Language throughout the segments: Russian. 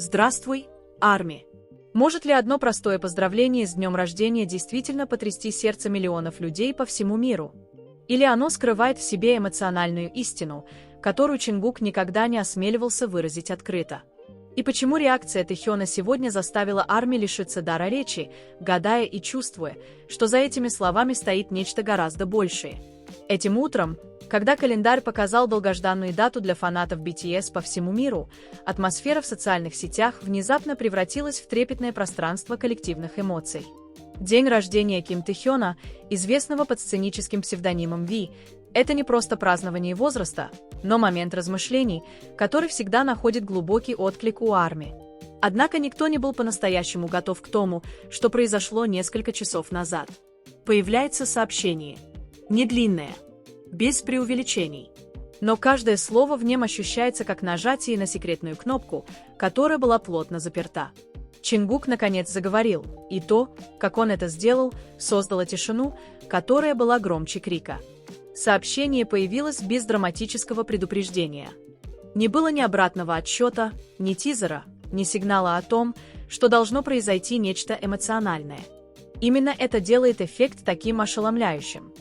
Здравствуй, Арми! Может ли одно простое поздравление с днем рождения действительно потрясти сердце миллионов людей по всему миру? Или оно скрывает в себе эмоциональную истину, которую Чингук никогда не осмеливался выразить открыто? И почему реакция Тэхёна сегодня заставила Арми лишиться дара речи, гадая и чувствуя, что за этими словами стоит нечто гораздо большее? Этим утром, когда календарь показал долгожданную дату для фанатов BTS по всему миру, атмосфера в социальных сетях внезапно превратилась в трепетное пространство коллективных эмоций. День рождения Ким Тэхёна, известного под сценическим псевдонимом Ви, это не просто празднование возраста, но момент размышлений, который всегда находит глубокий отклик у Арми. Однако никто не был по-настоящему готов к тому, что произошло несколько часов назад. Появляется сообщение. Не длинное, без преувеличений. Но каждое слово в нем ощущается как нажатие на секретную кнопку, которая была плотно заперта. Чингук наконец заговорил, и то, как он это сделал, создало тишину, которая была громче крика. Сообщение появилось без драматического предупреждения. Не было ни обратного отсчета, ни тизера, ни сигнала о том, что должно произойти нечто эмоциональное. Именно это делает эффект таким ошеломляющим.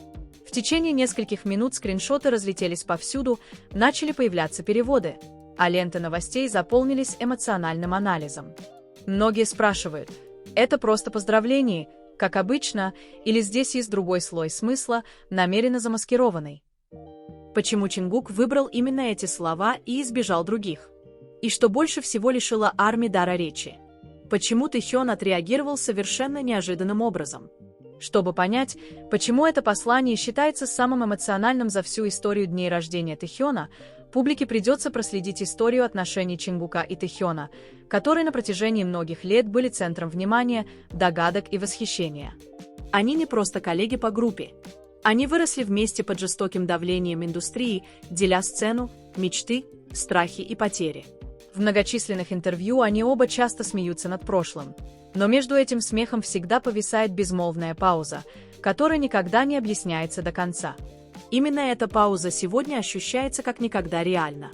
В течение нескольких минут скриншоты разлетелись повсюду, начали появляться переводы, а ленты новостей заполнились эмоциональным анализом. Многие спрашивают, это просто поздравление, как обычно, или здесь есть другой слой смысла, намеренно замаскированный? Почему Чингук выбрал именно эти слова и избежал других? И что больше всего лишило Арми дара речи? Почему Тэхён отреагировал совершенно неожиданным образом? Чтобы понять, почему это послание считается самым эмоциональным за всю историю дней рождения Тэхёна, публике придется проследить историю отношений Чингука и Тэхёна, которые на протяжении многих лет были центром внимания, догадок и восхищения. Они не просто коллеги по группе. Они выросли вместе под жестоким давлением индустрии, деля сцену, мечты, страхи и потери. В многочисленных интервью они оба часто смеются над прошлым. Но между этим смехом всегда повисает безмолвная пауза, которая никогда не объясняется до конца. Именно эта пауза сегодня ощущается как никогда реально.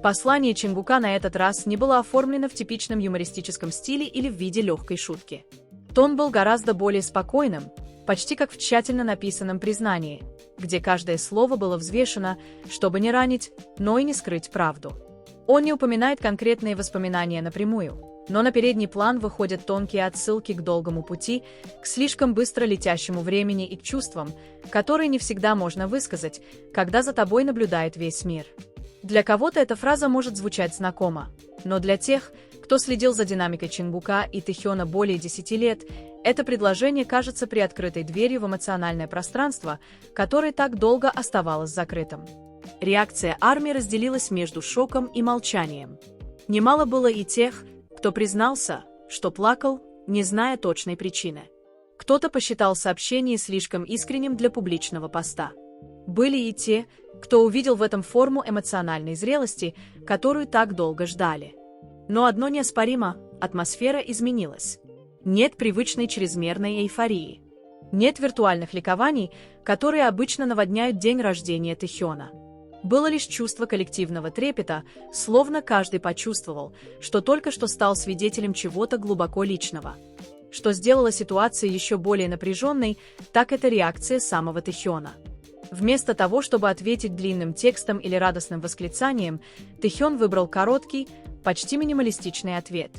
Послание Чингука на этот раз не было оформлено в типичном юмористическом стиле или в виде легкой шутки. Тон был гораздо более спокойным, почти как в тщательно написанном признании, где каждое слово было взвешено, чтобы не ранить, но и не скрыть правду. Он не упоминает конкретные воспоминания напрямую, но на передний план выходят тонкие отсылки к долгому пути, к слишком быстро летящему времени и к чувствам, которые не всегда можно высказать, когда за тобой наблюдает весь мир. Для кого-то эта фраза может звучать знакомо, но для тех, кто следил за динамикой Чингука и Тэхёна более 10 лет, это предложение кажется приоткрытой дверью в эмоциональное пространство, которое так долго оставалось закрытым. Реакция Арми разделилась между шоком и молчанием. Немало было и тех, кто признался, что плакал, не зная точной причины. Кто-то посчитал сообщение слишком искренним для публичного поста. Были и те, кто увидел в этом форму эмоциональной зрелости, которую так долго ждали. Но одно неоспоримо – атмосфера изменилась. Нет привычной чрезмерной эйфории. Нет виртуальных ликований, которые обычно наводняют день рождения Тэхёна. Было лишь чувство коллективного трепета, словно каждый почувствовал, что только что стал свидетелем чего-то глубоко личного. Что сделало ситуацию еще более напряженной, так это реакция самого Тэхёна. Вместо того, чтобы ответить длинным текстом или радостным восклицанием, Тэхён выбрал короткий, почти минималистичный ответ.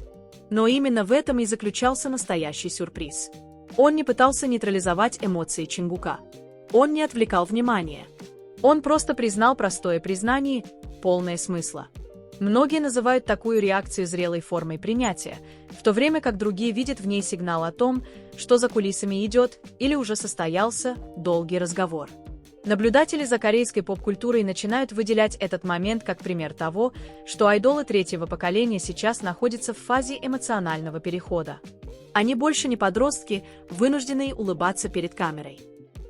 Но именно в этом и заключался настоящий сюрприз. Он не пытался нейтрализовать эмоции Чингука. Он не отвлекал внимание. Он просто признал простое признание, полное смысла. Многие называют такую реакцию зрелой формой принятия, в то время как другие видят в ней сигнал о том, что за кулисами идет или уже состоялся долгий разговор. Наблюдатели за корейской поп-культурой начинают выделять этот момент как пример того, что айдолы третьего поколения сейчас находятся в фазе эмоционального перехода. Они больше не подростки, вынужденные улыбаться перед камерой.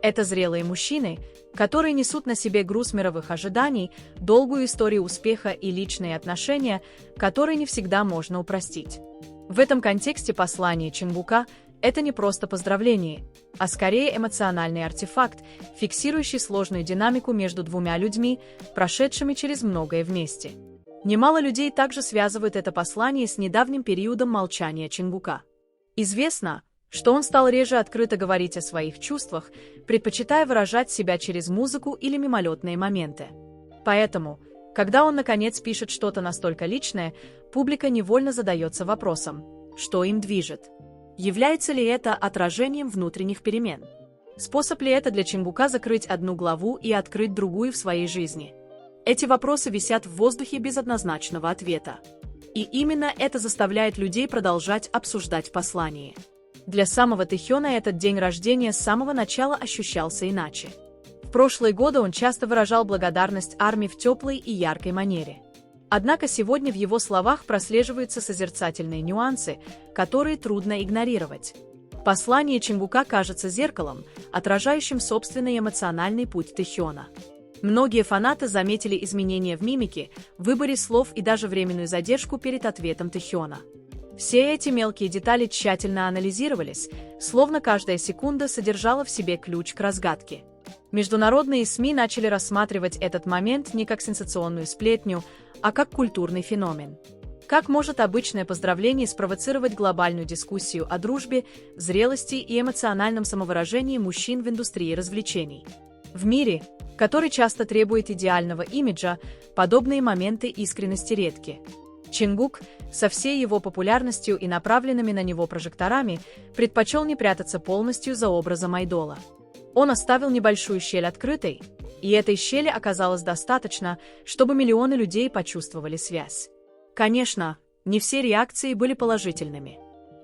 Это зрелые мужчины, которые несут на себе груз мировых ожиданий, долгую историю успеха и личные отношения, которые не всегда можно упростить. В этом контексте послание Чингука – это не просто поздравление, а скорее эмоциональный артефакт, фиксирующий сложную динамику между двумя людьми, прошедшими через многое вместе. Немало людей также связывают это послание с недавним периодом молчания Чингука. Известно, что он стал реже открыто говорить о своих чувствах, предпочитая выражать себя через музыку или мимолетные моменты. Поэтому, когда он наконец пишет что-то настолько личное, публика невольно задается вопросом, что им движет. Является ли это отражением внутренних перемен? Способ ли это для Чингука закрыть одну главу и открыть другую в своей жизни? Эти вопросы висят в воздухе без однозначного ответа. И именно это заставляет людей продолжать обсуждать послание. Для самого Тэхёна этот день рождения с самого начала ощущался иначе. В прошлые годы он часто выражал благодарность армии в теплой и яркой манере. Однако сегодня в его словах прослеживаются созерцательные нюансы, которые трудно игнорировать. Послание Чингука кажется зеркалом, отражающим собственный эмоциональный путь Тэхёна. Многие фанаты заметили изменения в мимике, выборе слов и даже временную задержку перед ответом Тэхёна. Все эти мелкие детали тщательно анализировались, словно каждая секунда содержала в себе ключ к разгадке. Международные СМИ начали рассматривать этот момент не как сенсационную сплетню, а как культурный феномен. Как может обычное поздравление спровоцировать глобальную дискуссию о дружбе, зрелости и эмоциональном самовыражении мужчин в индустрии развлечений? В мире, который часто требует идеального имиджа, подобные моменты искренности редки. Чингук, со всей его популярностью и направленными на него прожекторами, предпочел не прятаться полностью за образом айдола. Он оставил небольшую щель открытой, и этой щели оказалось достаточно, чтобы миллионы людей почувствовали связь. Конечно, не все реакции были положительными.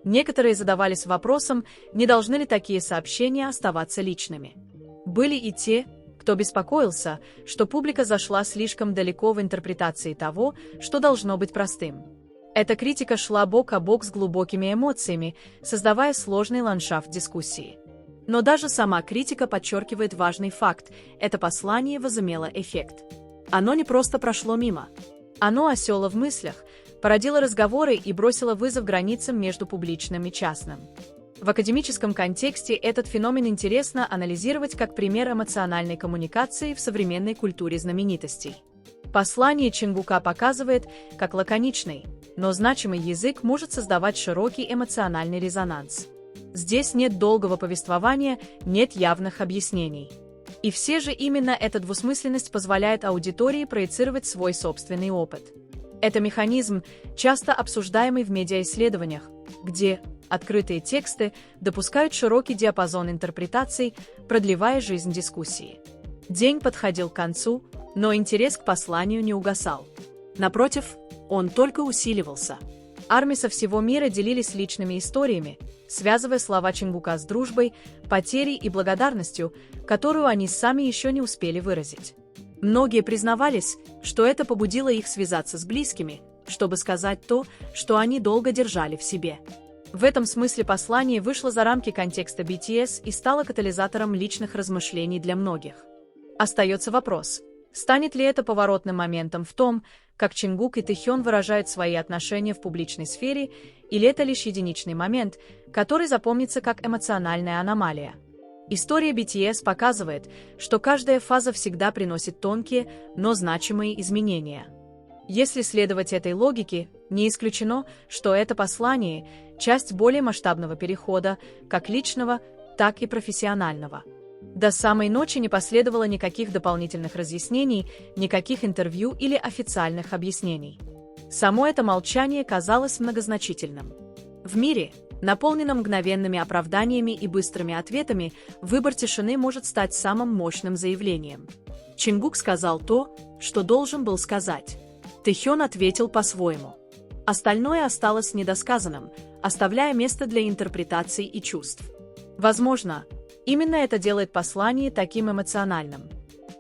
Некоторые задавались вопросом, не должны ли такие сообщения оставаться личными. Были и те, кто беспокоился, что публика зашла слишком далеко в интерпретации того, что должно быть простым. Эта критика шла бок о бок с глубокими эмоциями, создавая сложный ландшафт дискуссии. Но даже сама критика подчеркивает важный факт – это послание возымело эффект. Оно не просто прошло мимо. Оно осело в мыслях, породило разговоры и бросило вызов границам между публичным и частным. В академическом контексте этот феномен интересно анализировать как пример эмоциональной коммуникации в современной культуре знаменитостей. Послание Чингука показывает, как лаконичный, но значимый язык может создавать широкий эмоциональный резонанс. Здесь нет долгого повествования, нет явных объяснений. И все же именно эта двусмысленность позволяет аудитории проецировать свой собственный опыт. Это механизм, часто обсуждаемый в медиаисследованиях, где открытые тексты допускают широкий диапазон интерпретаций, продлевая жизнь дискуссии. День подходил к концу, но интерес к посланию не угасал. Напротив, он только усиливался. Армии со всего мира делились личными историями, связывая слова Чингука с дружбой, потерей и благодарностью, которую они сами еще не успели выразить. Многие признавались, что это побудило их связаться с близкими, чтобы сказать то, что они долго держали в себе. В этом смысле послание вышло за рамки контекста BTS и стало катализатором личных размышлений для многих. Остается вопрос, станет ли это поворотным моментом в том, как Чингук и Тэхён выражают свои отношения в публичной сфере, или это лишь единичный момент, который запомнится как эмоциональная аномалия. История BTS показывает, что каждая фаза всегда приносит тонкие, но значимые изменения. Если следовать этой логике, не исключено, что это послание – часть более масштабного перехода, как личного, так и профессионального. До самой ночи не последовало никаких дополнительных разъяснений, никаких интервью или официальных объяснений. Само это молчание казалось многозначительным. В мире, наполненном мгновенными оправданиями и быстрыми ответами, выбор тишины может стать самым мощным заявлением. Чингук сказал то, что должен был сказать. Тэхён ответил по-своему. Остальное осталось недосказанным, оставляя место для интерпретаций и чувств. Возможно, именно это делает послание таким эмоциональным.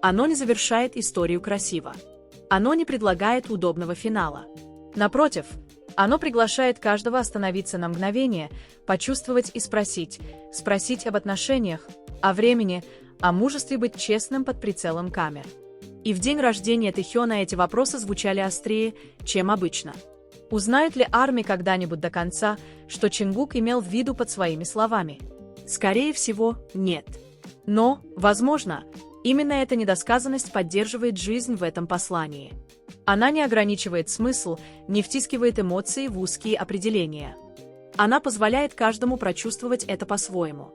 Оно не завершает историю красиво. Оно не предлагает удобного финала. Напротив, оно приглашает каждого остановиться на мгновение, почувствовать и спросить об отношениях, о времени, о мужестве быть честным под прицелом камер. И в день рождения Тэхёна эти вопросы звучали острее, чем обычно. Узнают ли армии когда-нибудь до конца, что Чингук имел в виду под своими словами? Скорее всего, нет. Но, возможно, именно эта недосказанность поддерживает жизнь в этом послании. Она не ограничивает смысл, не втискивает эмоции в узкие определения. Она позволяет каждому прочувствовать это по-своему.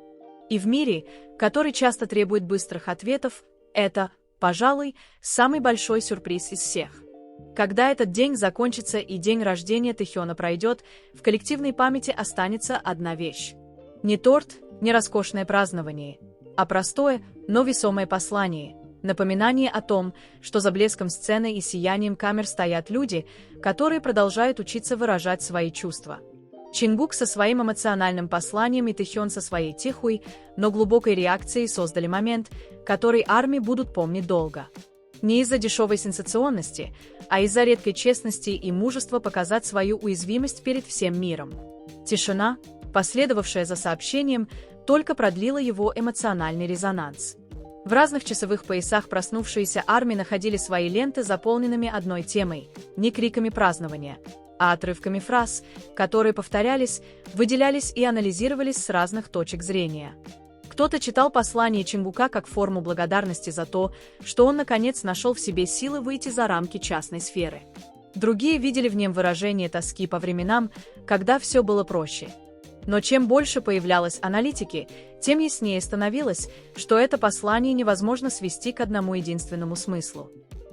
И в мире, который часто требует быстрых ответов, это, пожалуй, самый большой сюрприз из всех. Когда этот день закончится и день рождения Тэхёна пройдет, в коллективной памяти останется одна вещь. Не торт, не роскошное празднование, а простое, но весомое послание, напоминание о том, что за блеском сцены и сиянием камер стоят люди, которые продолжают учиться выражать свои чувства. Чингук со своим эмоциональным посланием и Тэхён со своей тихой, но глубокой реакцией создали момент, который армии будут помнить долго. Не из-за дешевой сенсационности, а из-за редкой честности и мужества показать свою уязвимость перед всем миром. Тишина, последовавшая за сообщением, только продлила его эмоциональный резонанс. В разных часовых поясах проснувшиеся армии находили свои ленты заполненными одной темой, не криками празднования, а отрывками фраз, которые повторялись, выделялись и анализировались с разных точек зрения. Кто-то читал послание Чингука как форму благодарности за то, что он наконец нашел в себе силы выйти за рамки частной сферы. Другие видели в нем выражение тоски по временам, когда все было проще. Но чем больше появлялось аналитики, тем яснее становилось, что это послание невозможно свести к одному единственному смыслу.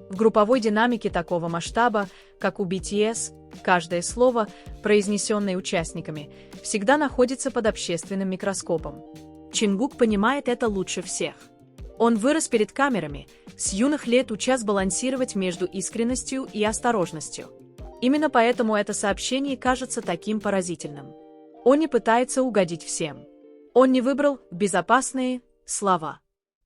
В групповой динамике такого масштаба, как у BTS, каждое слово, произнесенное участниками, всегда находится под общественным микроскопом. Чингук понимает это лучше всех. Он вырос перед камерами, с юных лет уча балансировать между искренностью и осторожностью. Именно поэтому это сообщение кажется таким поразительным. Он не пытается угодить всем. Он не выбрал безопасные слова.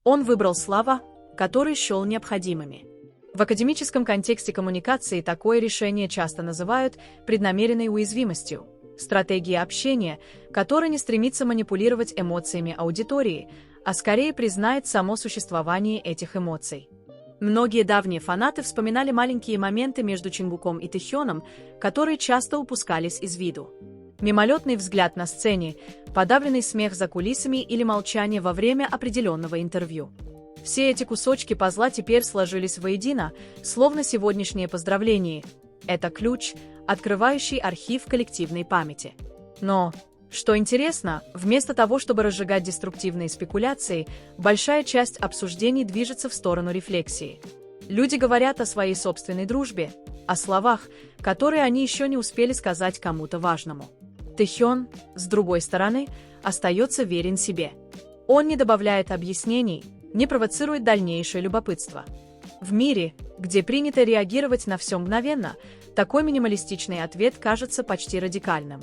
Он выбрал слова, которые счел необходимыми. В академическом контексте коммуникации такое решение часто называют преднамеренной уязвимостью, стратегией общения, которая не стремится манипулировать эмоциями аудитории, а скорее признает само существование этих эмоций. Многие давние фанаты вспоминали маленькие моменты между Чингуком и Тэхёном, которые часто упускались из виду. Мимолетный взгляд на сцене, подавленный смех за кулисами или молчание во время определенного интервью. Все эти кусочки пазла теперь сложились воедино, словно сегодняшнее поздравление. Это ключ, открывающий архив коллективной памяти. Но, что интересно, вместо того, чтобы разжигать деструктивные спекуляции, большая часть обсуждений движется в сторону рефлексии. Люди говорят о своей собственной дружбе, о словах, которые они еще не успели сказать кому-то важному. Тэхён, с другой стороны, остается верен себе. Он не добавляет объяснений, не провоцирует дальнейшее любопытство. В мире, где принято реагировать на все мгновенно, такой минималистичный ответ кажется почти радикальным.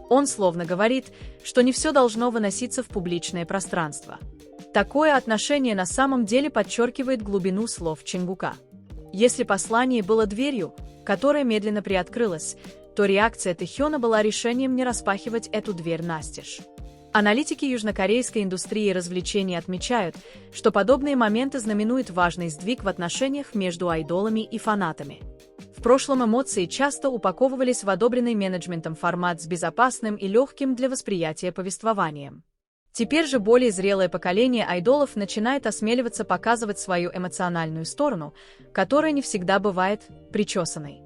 Он словно говорит, что не все должно выноситься в публичное пространство. Такое отношение на самом деле подчеркивает глубину слов Чингука. Если послание было дверью, которая медленно приоткрылась, то реакция Тэхёна была решением не распахивать эту дверь настежь. Аналитики южнокорейской индустрии развлечений отмечают, что подобные моменты знаменуют важный сдвиг в отношениях между айдолами и фанатами. В прошлом эмоции часто упаковывались в одобренный менеджментом формат с безопасным и легким для восприятия повествованием. Теперь же более зрелое поколение айдолов начинает осмеливаться показывать свою эмоциональную сторону, которая не всегда бывает причесанной.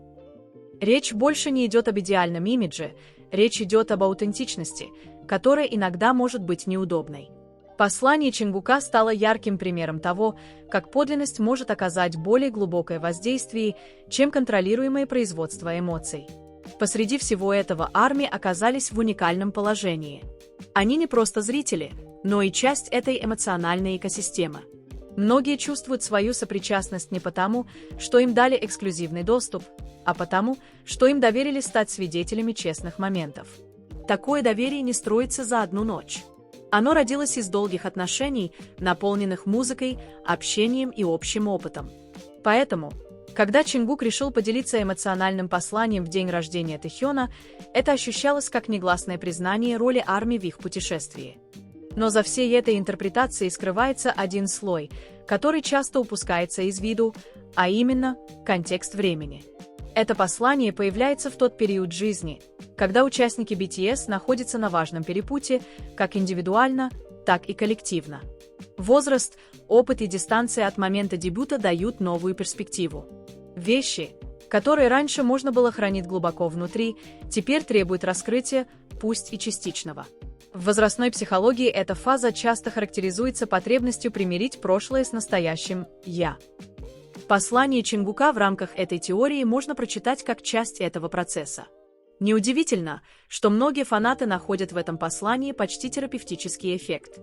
Речь больше не идет об идеальном имидже, речь идет об аутентичности, которая иногда может быть неудобной. Послание Чингука стало ярким примером того, как подлинность может оказать более глубокое воздействие, чем контролируемое производство эмоций. Посреди всего этого армии оказались в уникальном положении. Они не просто зрители, но и часть этой эмоциональной экосистемы. Многие чувствуют свою сопричастность не потому, что им дали эксклюзивный доступ, а потому, что им доверили стать свидетелями честных моментов. Такое доверие не строится за одну ночь. Оно родилось из долгих отношений, наполненных музыкой, общением и общим опытом. Поэтому, когда Чингук решил поделиться эмоциональным посланием в день рождения Тэхёна, это ощущалось как негласное признание роли армии в их путешествии. Но за всей этой интерпретацией скрывается один слой, который часто упускается из виду, а именно контекст времени. Это послание появляется в тот период жизни, когда участники BTS находятся на важном перепутье, как индивидуально, так и коллективно. Возраст, опыт и дистанция от момента дебюта дают новую перспективу. Вещи, которые раньше можно было хранить глубоко внутри, теперь требуют раскрытия, пусть и частичного. В возрастной психологии эта фаза часто характеризуется потребностью примирить прошлое с настоящим «я». Послание Чингука в рамках этой теории можно прочитать как часть этого процесса. Неудивительно, что многие фанаты находят в этом послании почти терапевтический эффект.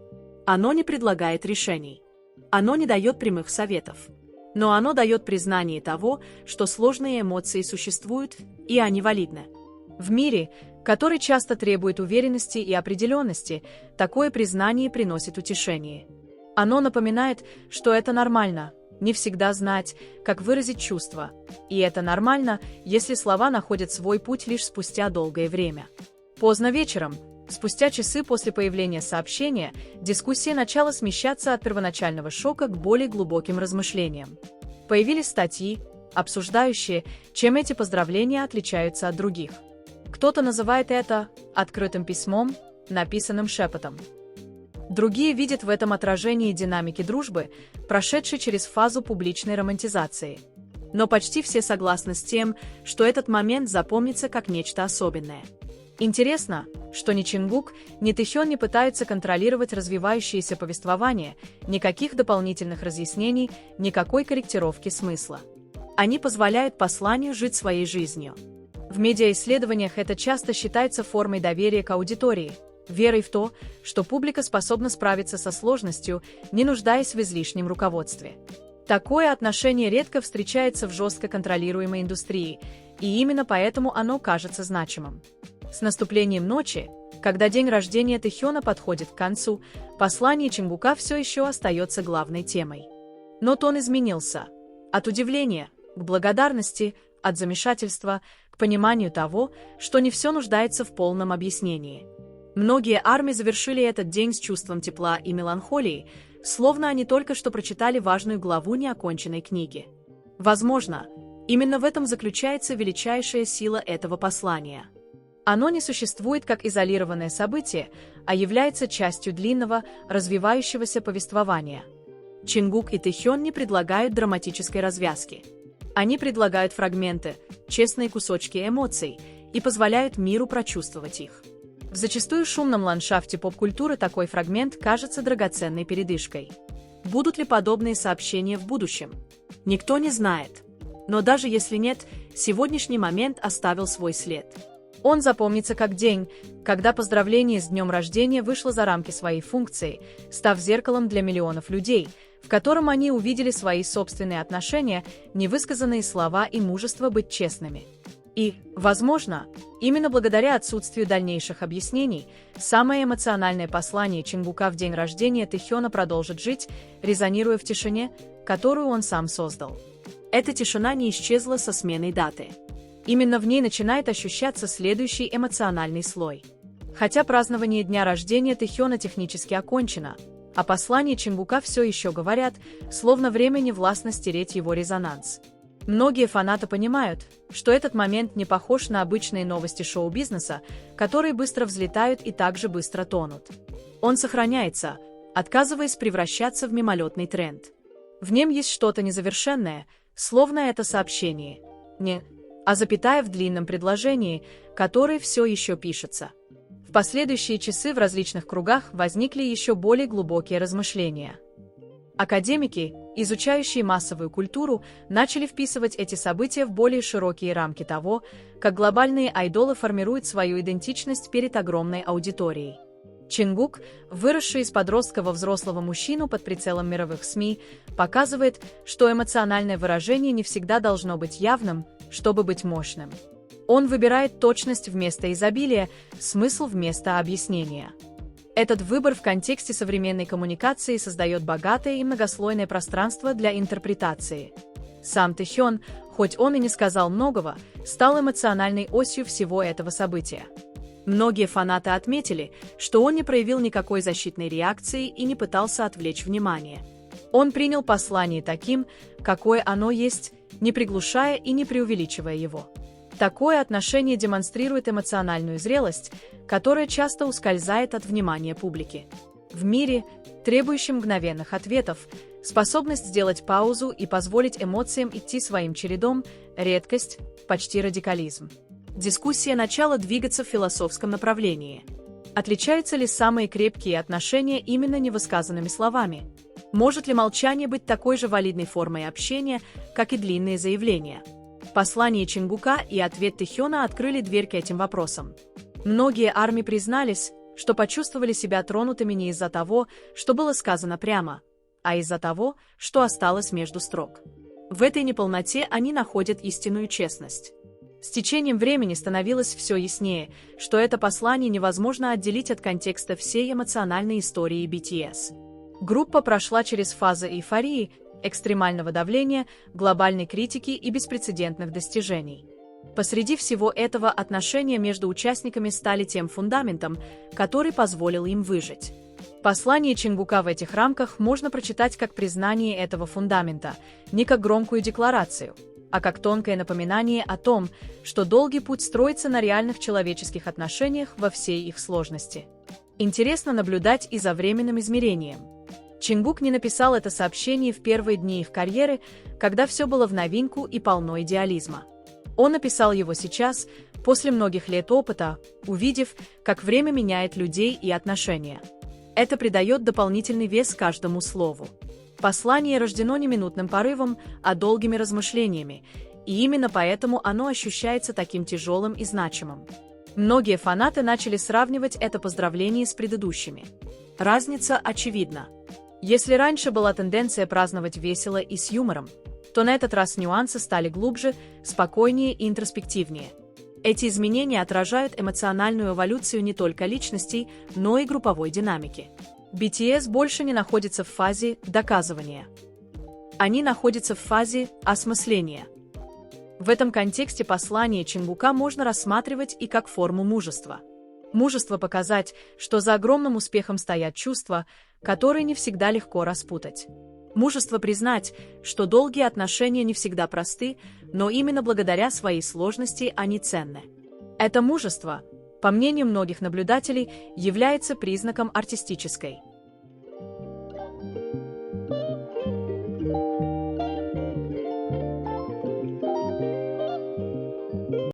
Оно не предлагает решений. Оно не дает прямых советов. Но оно дает признание того, что сложные эмоции существуют, и они валидны. В мире, который часто требует уверенности и определенности, такое признание приносит утешение. Оно напоминает, что это нормально, не всегда знать, как выразить чувства, и это нормально, если слова находят свой путь лишь спустя долгое время. Поздно вечером, спустя часы после появления сообщения, дискуссия начала смещаться от первоначального шока к более глубоким размышлениям. Появились статьи, обсуждающие, чем эти поздравления отличаются от других. Кто-то называет это открытым письмом, написанным шепотом. Другие видят в этом отражение динамики дружбы, прошедшей через фазу публичной романтизации. Но почти все согласны с тем, что этот момент запомнится как нечто особенное. Интересно, что ни Чингук, ни Тэхён не пытаются контролировать развивающееся повествование, никаких дополнительных разъяснений, никакой корректировки смысла. Они позволяют посланию жить своей жизнью. В медиаисследованиях это часто считается формой доверия к аудитории, верой в то, что публика способна справиться со сложностью, не нуждаясь в излишнем руководстве. Такое отношение редко встречается в жестко контролируемой индустрии, и именно поэтому оно кажется значимым. С наступлением ночи, когда день рождения Тэхёна подходит к концу, послание Чингука все еще остается главной темой. Но тон изменился. От удивления к благодарности, от замешательства к пониманию того, что не все нуждается в полном объяснении. Многие армии завершили этот день с чувством тепла и меланхолии, словно они только что прочитали важную главу неоконченной книги. Возможно, именно в этом заключается величайшая сила этого послания. Оно не существует как изолированное событие, а является частью длинного, развивающегося повествования. Чингук и Тэхён не предлагают драматической развязки. Они предлагают фрагменты, честные кусочки эмоций, и позволяют миру прочувствовать их. В зачастую шумном ландшафте поп-культуры такой фрагмент кажется драгоценной передышкой. Будут ли подобные сообщения в будущем? Никто не знает. Но даже если нет, сегодняшний момент оставил свой след. Он запомнится как день, когда поздравление с днем рождения вышло за рамки своей функции, став зеркалом для миллионов людей, в котором они увидели свои собственные отношения, невысказанные слова и мужество быть честными. И, возможно, именно благодаря отсутствию дальнейших объяснений, самое эмоциональное послание Чингука в день рождения Тэхёна продолжит жить, резонируя в тишине, которую он сам создал. Эта тишина не исчезла со сменой даты. Именно в ней начинает ощущаться следующий эмоциональный слой. Хотя празднование дня рождения Тэхёна технически окончено, а послания Чингука все еще говорят, словно время не властно стереть его резонанс. Многие фанаты понимают, что этот момент не похож на обычные новости шоу-бизнеса, которые быстро взлетают и также быстро тонут. Он сохраняется, отказываясь превращаться в мимолетный тренд. В нем есть что-то незавершенное, словно это сообщение, а запятая в длинном предложении, которое все еще пишется. В последующие часы в различных кругах возникли еще более глубокие размышления. Академики, изучающие массовую культуру, начали вписывать эти события в более широкие рамки того, как глобальные айдолы формируют свою идентичность перед огромной аудиторией. Чингук, выросший из подростка во взрослого мужчину под прицелом мировых СМИ, показывает, что эмоциональное выражение не всегда должно быть явным, чтобы быть мощным. Он выбирает точность вместо изобилия, смысл вместо объяснения. Этот выбор в контексте современной коммуникации создает богатое и многослойное пространство для интерпретации. Сам Тэхён, хоть он и не сказал многого, стал эмоциональной осью всего этого события. Многие фанаты отметили, что он не проявил никакой защитной реакции и не пытался отвлечь внимание. Он принял послание таким, какое оно есть, не приглушая и не преувеличивая его. Такое отношение демонстрирует эмоциональную зрелость, которая часто ускользает от внимания публики. В мире, требующем мгновенных ответов, Способность сделать паузу и позволить эмоциям идти своим чередом – редкость, почти радикализм. Дискуссия начала двигаться в философском направлении. Отличаются ли самые крепкие отношения именно невысказанными словами? Может ли молчание быть такой же валидной формой общения, как и длинные заявления? Послание Чингука и ответ Тэхёна открыли дверь к этим вопросам. Многие армии признались, что почувствовали себя тронутыми не из-за того, что было сказано прямо, а из-за того, что осталось между строк. В этой неполноте они находят истинную честность. С течением времени становилось все яснее, что это послание невозможно отделить от контекста всей эмоциональной истории BTS. Группа прошла через фазы эйфории, экстремального давления, глобальной критики и беспрецедентных достижений. Посреди всего этого отношения между участниками стали тем фундаментом, который позволил им выжить. Послание Чингука в этих рамках можно прочитать как признание этого фундамента, не как громкую декларацию, а как тонкое напоминание о том, что долгий путь строится на реальных человеческих отношениях во всей их сложности. Интересно наблюдать и за временным измерением. Чингук не написал это сообщение в первые дни их карьеры, когда все было в новинку и полно идеализма. Он написал его сейчас, после многих лет опыта, увидев, как время меняет людей и отношения. Это придает дополнительный вес каждому слову. Послание рождено не минутным порывом, а долгими размышлениями, и именно поэтому оно ощущается таким тяжелым и значимым. Многие фанаты начали сравнивать это поздравление с предыдущими. Разница очевидна. Если раньше была тенденция праздновать весело и с юмором, то на этот раз нюансы стали глубже, спокойнее и интроспективнее. Эти изменения отражают эмоциональную эволюцию не только личностей, но и групповой динамики. BTS больше не находится в фазе доказывания. Они находятся в фазе осмысления. В этом контексте послание Чингука можно рассматривать и как форму мужества. Мужество показать, что за огромным успехом стоят чувства, которые не всегда легко распутать. Мужество признать, что долгие отношения не всегда просты, но именно благодаря своей сложности они ценны. Это мужество, по мнению многих наблюдателей, является признаком артистической